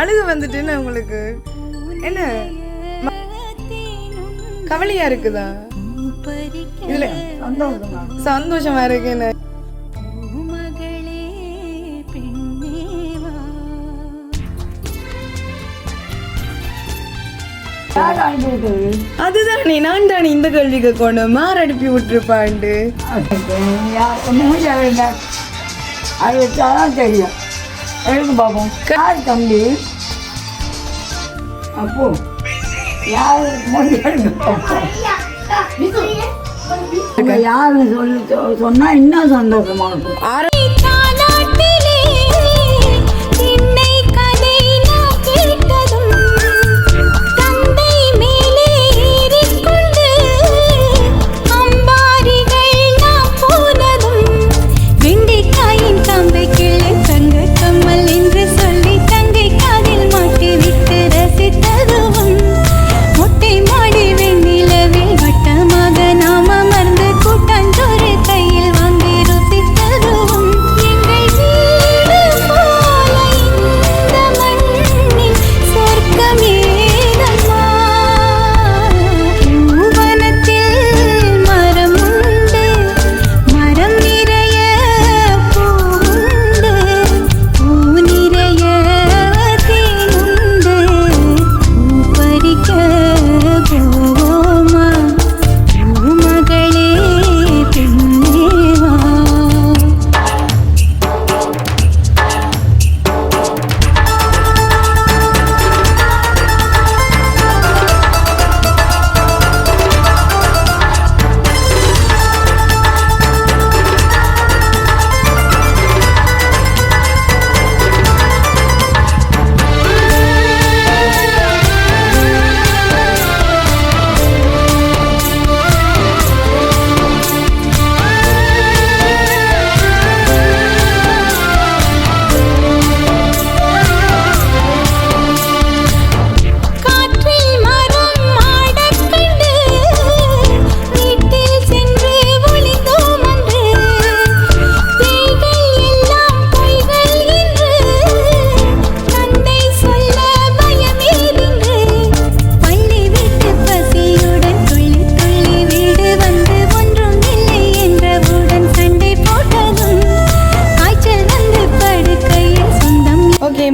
அழுக வந்துட்டுன்னு உங்களுக்கு என்ன கவலையா இருக்குதா? இதுல சந்தோஷமா இருக்கு. என்ன அதுதானே நான் தானே இந்த கேள்விக்கு கொண்டு மாற அனுப்பி விட்டுருப்பாண்டு. அது வச்சாதான் தெரியும். எழுந்து பார்ப்போம். யார் தம்பி? அப்போ யார் யாருன்னு சொல்லி சொன்னா இன்னும் சந்தோஷமா இருக்கும்.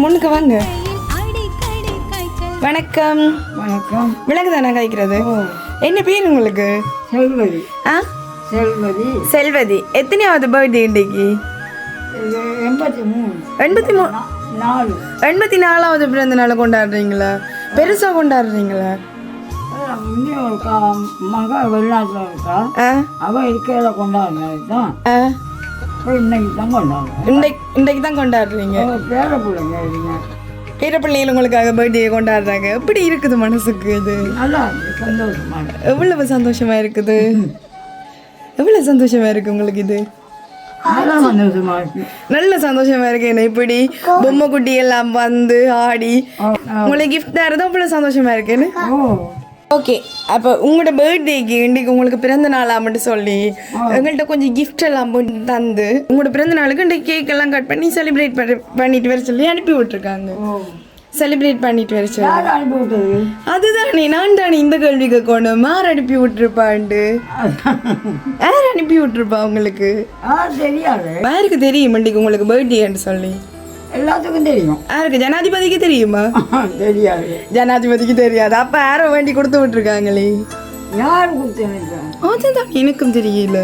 முன்னுக்கு வாங்க. வணக்கம். வணக்கம். விலங்கு தானே காய்க்கிறது. என்ன பேர் உங்களுக்கு? செல்வதி. செல்வதி. செல்வதி. எத்தனையாவது பர்த்டே இன்னைக்கு? 84வது பிறந்த நாள் கொண்டாடுறீங்களா? பெருசா கொண்டாடுறீங்களா? மக வெளிநாட்டில் இருக்கா, அவ இருக்கையில கொண்டாடுறதுதான். இன்னைக்கு தான் கொண்டாடுறீங்க. பேரப்பிள்ளைகள் உங்களுக்காக பர்த்டே கொண்டாடுறாங்க. எப்படி இருக்குது மனசுக்கு? இது எவ்வளவு சந்தோஷமா இருக்குது. எவ்வளவு சந்தோஷமா இருக்கு உங்களுக்கு? இது நல்ல சந்தோஷமா இருக்கு. என்ன இப்படி பொம்மை குட்டி எல்லாம் வந்து ஆடி உங்களுக்கு கிஃப்ட் தரதான் இவ்வளவு சந்தோஷமா இருக்குன்னு. ஓகே, அப்போ உங்களோட பர்த்டேக்கு இன்றைக்கு உங்களுக்கு பிறந்த நாளா மட்டும் சொல்லி எங்கள்கிட்ட கொஞ்சம் கிஃப்ட் எல்லாம் தந்து உங்களோட பிறந்த நாளுக்கு இன்றைக்கு கேக் எல்லாம் கட் பண்ணி செலிப்ரேட் பண்ணிட்டு வர சொல்லி அனுப்பி விட்டுருக்காங்க. செலிப்ரேட் பண்ணிட்டு வர சொல்லி. அதுதானே நான் தானே இந்த கேள்விக்கு கொண்டு மாற அனுப்பி விட்டுருப்பாண்டு. யார் அனுப்பி விட்டுருப்பா உங்களுக்கு? தெரியாது. யாருக்கு தெரியும் இன்றைக்கு உங்களுக்கு பர்த்டேன்னு சொல்லி? எல்லாத்துக்கும் தெரியும். யாருக்கு? ஜனாதிபதிக்கு தெரியுமா? தெரியாது. ஜனாதிபதிக்கு தெரியாது. அப்ப யாரோ வேண்டி கொடுத்து விட்டுருக்காங்களே. யாரு கொடுத்து? அதுதான் எனக்கும் தெரியல.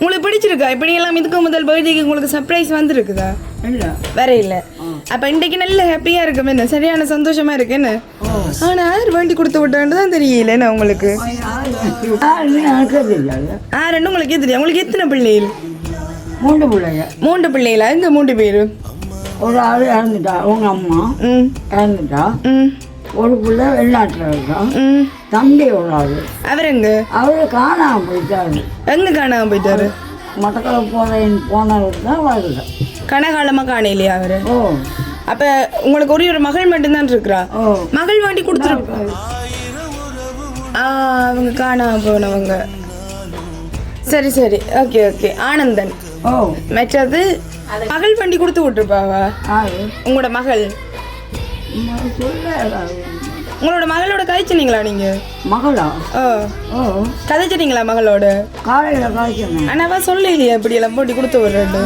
உங்களுக்கு பிடிச்சிருக்கா? இப்படி எல்லாம் இதுக்கு முதல் பர்த்டேக்கு உங்களுக்கு சர்ப்ரைஸ் வந்துருக்குதா? இல்ல, வேற இல்ல. அப்ப இன்றைக்கு நல்ல ஹாப்பியா இருக்கும். என்ன சரியான சந்தோஷமா இருக்கு. என்ன ஆனா யார் வேண்டி கொடுத்து விட்டான்னு தான் தெரியல. என்ன உங்களுக்கு? யாருன்னு உங்களுக்கே தெரியும். உங்களுக்கு எத்தனை பிள்ளைகள்? 3 பிள்ளைங்க. 3 பிள்ளைகளா? எங்க 3 பேரு? ஒரு ஆள் இறந்துட்டா, உங்க அம்மா இறந்துட்டா. ஒரு பிள்ளை வெளிநாட்டில் இருக்கா. தம்பி ஒரு ஆள். அவர் எங்க? அவரு காணாம போயிட்டாரு. எங்க காணாம போயிட்டாரு? மட்டக்கள போனவர் தான் வரல. கனகாலமா காணையிலையா அவரு? அப்ப உங்களுக்கு ஒரே ஒரு மகள் மட்டும்தான் இருக்கிறா. மகள் வாண்டி கொடுத்துருப்பாரு. அவங்க காணாம போனவங்க. சரி சரி ஓகே ஓகே ஆனந்தன். ஓ மற்றது மகள் வண்டி கொடுத்து விட்டுருப்பாவா? ஆறு உங்களோட மகள் சொல்ல உங்களோட மகளோட கதைச்சினீங்களா நீங்க? மகளா? ஓ ஓ கதைச்சிட்டீங்களா மகளோட? காலையில் காய்ச்சணும். ஆனாவா சொல்லலையா இப்படி எல்லாம் போட்டி கொடுத்து விடுறது?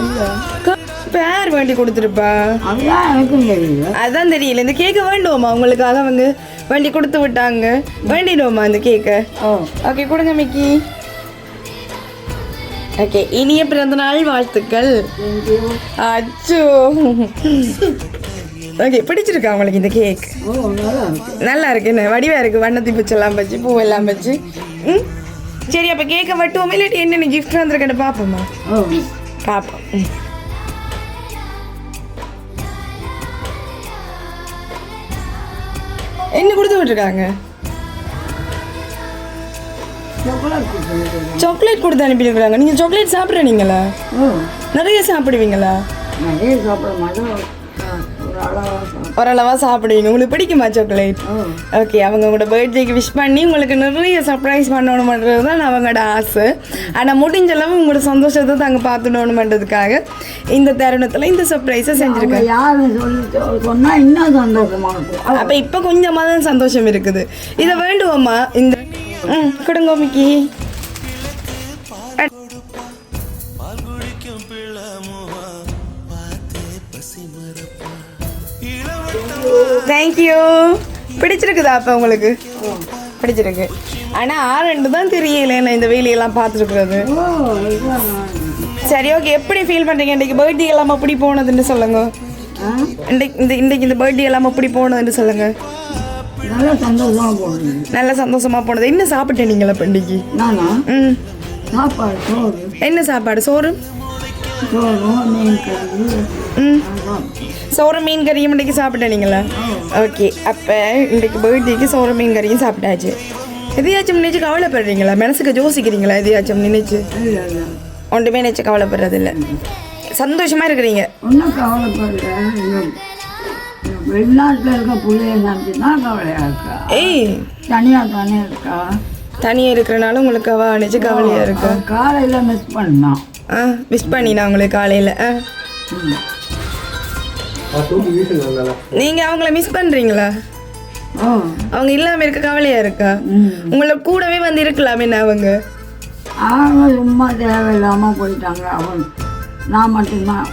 பேர் வேண்டி கொடுத்துருப்பா. அதுதான் எனக்கும் தெரியல. அதான் தெரியல. இந்த கேக்கை வேண்டுவோமா உங்களுக்காக அவங்க வேண்டி கொடுத்து விட்டாங்க. வேண்டிடுவோமா இந்த கேக்கை? ஓ ஓகே கொடுங்க மிக்கி. ஓகே இனிய பிறந்த நாள் வாழ்த்துக்கள். அச்சோ ஓகே பிடிச்சிருக்கா உங்களுக்கு இந்த கேக்? ஓ நல்லா இருக்கு. நல்லா இருக்கு. என்ன வடிவாக இருக்குது, வண்ணத்தி பூச்செல்லாம் வச்சு பூவெல்லாம் வச்சு. ம் சரி அப்போ கேக்கை வெட்டுவோம் இல்லாட்டி என்னென்ன கிஃப்ட் வந்துருக்கேன்னு பார்ப்போம்மா? ஓ பார்ப்போம். ம் என்ன கொடுத்து விட்டுருக்காங்க? சாக்லேட் கொடுத்து அனுப்பியிருக்கிறாங்க. நீங்கள் சாக்லேட் சாப்பிட்றீங்களா? ஓ நிறைய சாப்பிடுவீங்களா? நிறைய சாப்பிட மாட்டோம், ஓரளவாக சாப்பிடுவீங்க. உங்களுக்கு பிடிக்குமா சாக்லேட்? ஓகே அவங்க உங்களோட பர்த்டேக்கு விஷ் பண்ணி உங்களுக்கு நிறைய சர்ப்ரைஸ் பண்ணணுமன்றது தான் அவங்களோட ஆசை. ஆனால் முடிஞ்ச அளவு உங்களோட சந்தோஷத்தை தாங்க பார்த்துடணுமன்றதுக்காக இந்த தருணத்தில் இந்த சர்ப்ரைஸை செஞ்சுருக்காங்க. யாரும் சொல்லி சொன்னால் இன்னும் சந்தோஷமாக இருக்கும். அப்போ இப்போ கொஞ்சமாக தான் சந்தோஷம் இருக்குது. இதை வேண்டுவோம்மா இந்த கொடுங்க மிக்கி. தேங்க்யூ. பிடிச்சிருக்குதா அப்போ உங்களுக்கு? பிடிச்சிருக்கு. ஆனால் ஆரண்டு தான் தெரியல என்ன இந்த வேலையெல்லாம் பார்த்துருக்குறது. சரி ஓகே எப்படி ஃபீல் பண்ணுறீங்க? இன்றைக்கு பர்த்டே எல்லாம் எப்படி போனதுன்னு சொல்லுங்க. இன்றைக்கு இந்த பர்த்டே எல்லாம் எப்படி போனதுன்னு சொல்லுங்க. நல்லா சந்தோஷமாக போனது. நல்ல சந்தோஷமாக போனது. என்ன சாப்பிட்டேன் நீங்களா பண்டிகை? நானா? ம் சாப்பாடு சோறு. என்ன சாப்பாடு? சோறு சோறு மீன் கறி. ம் சோறு மீன் கறியும் இன்றைக்கி சாப்பிட்டீங்களா? ஓகே அப்போ இன்றைக்கு பர்த்டேக்கு சோறு மீன் கறியும் சாப்பிட்டாச்சு. எதையாச்சும் நினைச்சு கவலைப்படுறீங்களா? மனசுக்கு யோசிக்கிறீங்களா? எதையாச்சும் நினைச்சு? ஒன்றுமே நினைச்சு கவலைப்படுறதில்ல. சந்தோஷமாக இருக்கிறீங்க? ஒன்றும் கவலைப்படுறேன். வெளிநாட்டில் இருக்க பிள்ளைய நினச்சி தான் கவலையாக இருக்கா. ஏய் தனியாக தானே இருக்கா. தனியாக இருக்கிறனால உங்களுக்கு அவ நினைச்சு கவலையாக இருக்கா? காலையில் மிஸ் பண்ணான். மிஸ் பண்ணினா உங்களுக்கு காலையில்? நீங்கள் அவங்கள மிஸ் பண்ணுறீங்களா? அவங்க இல்லாமல் இருக்க கவலையாக இருக்கா? உங்களை கூடவே வந்து இருக்கலாமே அவங்க. அவங்க சும்மா தேவையில்லாமல் போயிட்டாங்க. அவன் நான் மட்டும்தான்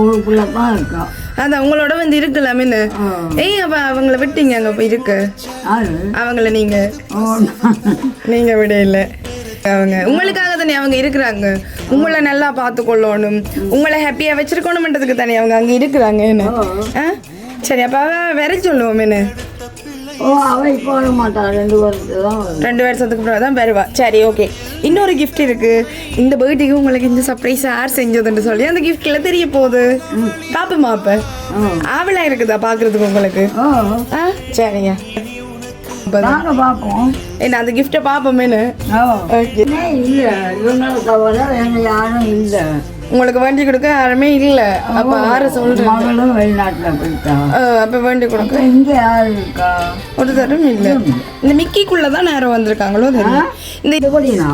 ஊருக்குள்ளே தான் இருக்கா. அதான் உங்களோட வந்து இருக்கலாமே. ஏய் அப்போ அவங்கள விட்டீங்க அங்கே போய் இருக்க? அவங்கள நீங்கள் விட இல்லை. அவங்க உங்களுக்காக தானே அவங்க இருக்கிறாங்க. உங்களை நல்லா பார்த்துக்கொள்ளணும், உங்களை ஹாப்பியாக வச்சிருக்கணும்ன்றதுக்கு தானே அவங்க அங்கே இருக்கிறாங்க. என்ன சரி அப்போ வேற சொல்லுவோம் என்ன? அவள் இப்போ வர மாட்டாள். 2 வருஷத்துக்கு தான். 2 வருஷத்துக்கு அப்புறம் தான் வருவா. சரி ஓகே இன்னொரு கிஃப்ட் இருக்குது. இந்த பர்த்டேக்கு உங்களுக்கு இந்த சர்ப்ரைஸ் யார் செஞ்சதுன்னு சொல்லி அந்த கிஃப்டில் தெரிய போகுது. பார்ப்போமா? அப்போ ஆவலாக இருக்குதா பார்க்குறதுக்கு உங்களுக்கு? சரிங்க நாங்கள் பார்ப்போம். என்ன அந்த கிஃப்டை பார்ப்போமேனு? ஓகே இல்லை இவங்களை தவிர வேறு யாரும் இல்லை. உங்களுக்கு வேண்டி கொடுக்க யாருமே இல்லை. அப்போ யாரை சொல்கிறேன்? மகளும் வெளிநாட்டில் போயிட்டா. அப்போ வேண்டி கொடுக்க இங்கே யார் இருக்கா? ஒரு தரம் இல்லை. இந்த மிக்கிக்குள்ளே தான் நேரம் வந்திருக்காங்களோ தெரியும். இந்த பொடியா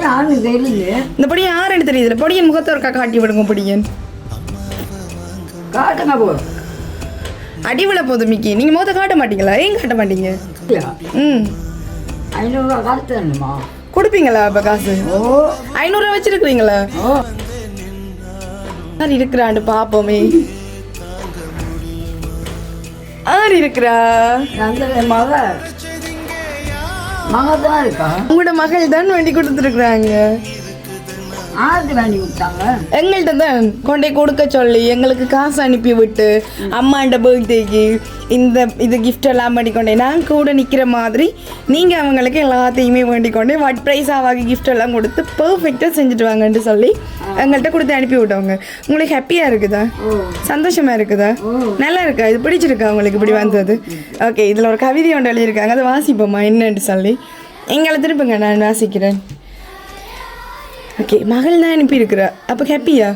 யாருன்னு தெரியல. இந்த பொடியை யாருன்னு தெரியுதுல. பொடியன் முகத்தை ஒருக்கா காட்டி விடுங்க. பொடியன் காட்டுங்க போ. அடிவில போகுது மிக்கி. நீங்கள் முகத்தை காட்ட மாட்டீங்களா? ஏன் காட்ட மாட்டீங்க? 500 காசு தரணுமா? கொடுப்பீங்களா அப்போ காசு? 500 வச்சிருக்கிறீங்களா? யார் இருக்கிறான்னு பார்ப்போமே. யார் இருக்கிறா? மகதான் இருக்கா? உங்களோட மகள் தான் வேண்டி கொடுத்துருக்குறாங்க. ஆர்த்தி வேண்டி கொடுத்தாங்க. எங்கள்கிட்ட தான் கொண்டே கொடுக்க சொல்லி எங்களுக்கு காசு அனுப்பி விட்டு அம்மாண்ட பர்த்டேக்கு இது கிஃப்ட் எல்லாம் பண்ணிக்கொண்டே நான் கூட நிற்கிற மாதிரி நீங்கள் அவங்களுக்கு எல்லாத்தையுமே வேண்டிக்கொண்டே வாட் ப்ரைஸ் ஆவாகி கிஃப்ட் எல்லாம் கொடுத்து பர்ஃபெக்டாக செஞ்சுட்டு வாங்கன்ட்டு சொல்லி எங்கள்கிட்ட கொடுத்து அனுப்பி விட்டவங்க. உங்களுக்கு ஹாப்பியாக இருக்குதா? சந்தோஷமாக இருக்குதா? நல்லா இருக்கா? இது பிடிச்சிருக்கா உங்களுக்கு இப்படி வந்தது? ஓகே இதில் ஒரு கவிதை ஒன்று எழுதியிருக்காங்க. அதை வாசிப்போம்மா என்னன்னு சொல்லி. எங்களை திருப்புங்க நான் வாசிக்கிறேன். ஓகே மகள் தான் அனுப்பியிருக்கிறா. அப்போ ஹாப்பியா?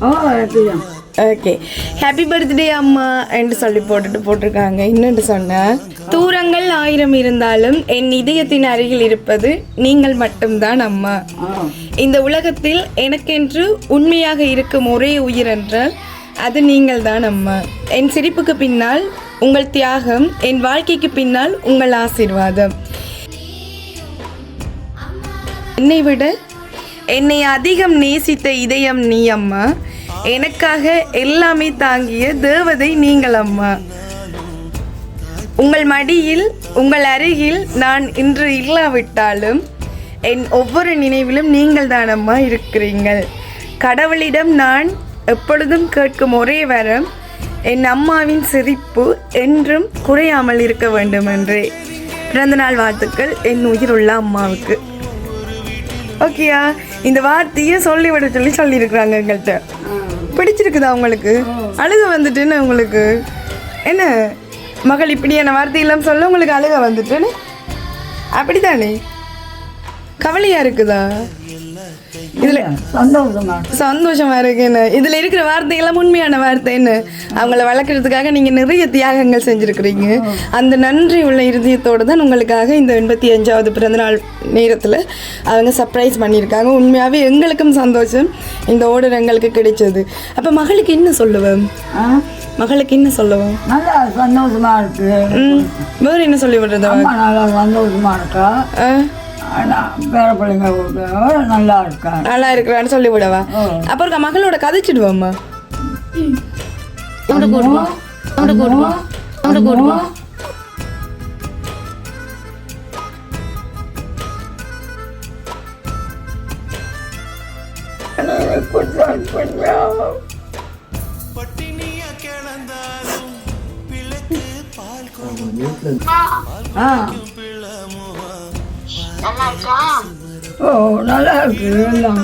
ஹாப்பியா. ஓகே ஹாப்பி பர்த்டே அம்மா என்று சொல்லி போட்டிருக்காங்க. இன்னொன்று சொன்னேன், தூரங்கள் 1000 இருந்தாலும் என் இதயத்தின் அருகில் இருப்பது நீங்கள் மட்டும்தான் அம்மா. இந்த உலகத்தில் எனக்கென்று உண்மையாக இருக்கும் ஒரே உயிர் என்றால் அது நீங்கள் தான் அம்மா. என் சிரிப்புக்கு பின்னால் உங்கள் தியாகம், என் வாழ்க்கைக்கு பின்னால் உங்கள் ஆசீர்வாதம். என்னை விட என்னை அதிகம் நேசித்த இதயம் நீ அம்மா. எனக்காக எல்லாமே தாங்கிய தேவதை நீங்கள் அம்மா. உங்கள் மடியில், உங்கள் அருகில் நான் இன்று இல்லாவிட்டாலும் என் ஒவ்வொரு நினைவிலும் நீங்கள் தான் அம்மா இருக்கிறீர்கள். கடவுளிடம் நான் எப்பொழுதும் கேட்கும் ஒரே வரம் என் அம்மாவின் சிரிப்பு என்றும் குறையாமல் இருக்க வேண்டும் என்றே. பிறந்தநாள் வாழ்த்துக்கள் என் உயிருள்ள அம்மாவுக்கு. ஓகேயா, இந்த வார்த்தையை சொல்லிவிட சொல்லியிருக்கிறாங்க எங்கள்கிட்ட. பிடிச்சிருக்குதா உங்களுக்கு? அழுக வந்துட்டுன்னு உங்களுக்கு என்ன மகள் இப்படியான வார்த்தையெல்லாம் சொல்ல உங்களுக்கு அழுக வந்துட்டுன்னு அப்படித்தானே? கவலையாக இருக்குதா? இதில் சந்தோஷமா இருக்குன்னு இதில் இருக்கிற வார்த்தைகள்லாம் உண்மையான வார்த்தைன்னு அவங்கள வளர்க்குறதுக்காக நீங்கள் நிறைய தியாகங்கள் செஞ்சுருக்கிறீங்க. அந்த நன்றி உள்ள இருதயத்தோடு தான் உங்களுக்காக இந்த 85வது பிறந்தநாள் நேரத்தில் அவங்க சர்ப்ரைஸ் பண்ணியிருக்காங்க. உண்மையாகவே எங்களுக்கும் சந்தோஷம் இந்த ஆர்டர் எங்களுக்கு கிடைச்சது. அப்போ மகளுக்கு என்ன சொல்லுவேன்? மகளுக்கு என்ன சொல்லுவோம்? நல்லா சந்தோஷமா இருக்கு. வேறு என்ன சொல்லி விடுறது? நல்லா சந்தோஷமா இருக்கா, பேர பிள்ளைங்க நல்லா இருக்கா, நல்லா இருக்கிறான்னு சொல்லி விடவா? அப்புறம் மகளோட கதைச்சிடுவோம்மா. ஓ நல்லா இருக்கு எல்லாம்.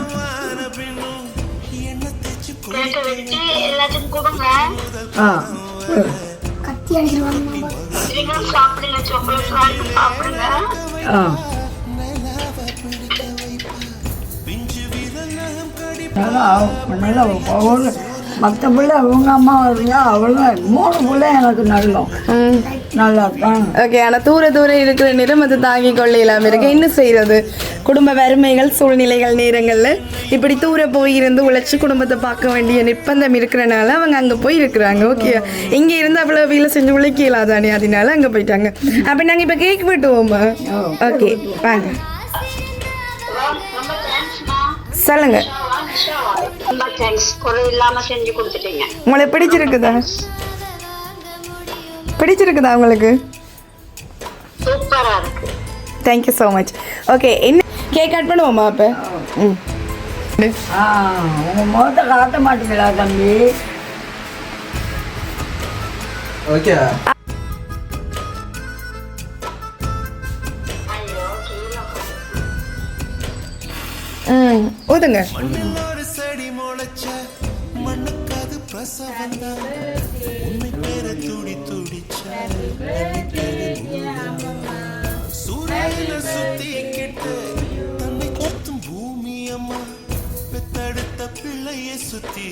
மற்ற பிள்ளை அவங்க அம்மா வருங்க, அவளுங்க 3 பிள்ளை எனக்கு நல்லா இருக்காங்க. ஓகே, ஆனால் தூர இருக்கிற நேரம் அது தாங்கி கொள்ள இல்லாமல் இருக்கு. என்ன செய்யறது? குடும்ப வறுமைகள், சூழ்நிலைகள் நேரங்களில் இப்படி தூர போயிருந்து உழைச்சி குடும்பத்தை பார்க்க வேண்டிய நிர்பந்தம் இருக்கிறனால அவங்க அங்கே போய் இருக்கிறாங்க. ஓகே, இங்கே இருந்து அவ்வளோ வீல செஞ்சு உழைக்கலாம் தானே, அதனால அங்கே போயிட்டாங்க. அப்போ நாங்கள் இப்போ கேக் வெட்டுவோம்மா. ஓகே வாங்க, சொல்லுங்க. உங்களுக்கு பிடிச்சிருக்குதா? பிடிச்சிருக்குதா உங்களுக்கு? சூப்பரா இருக்கு. Thank you so much. ஓகே, என்ன கேக் கட் பண்ணுவோம்மா? அப்போ உங்கள் முகத்தை காட்ட மாட்டீங்களா தம்பி? ஓகே, ஊதுங்க. பூமி அம்மா பெத்தெடுத்த பிள்ளையை சுத்தி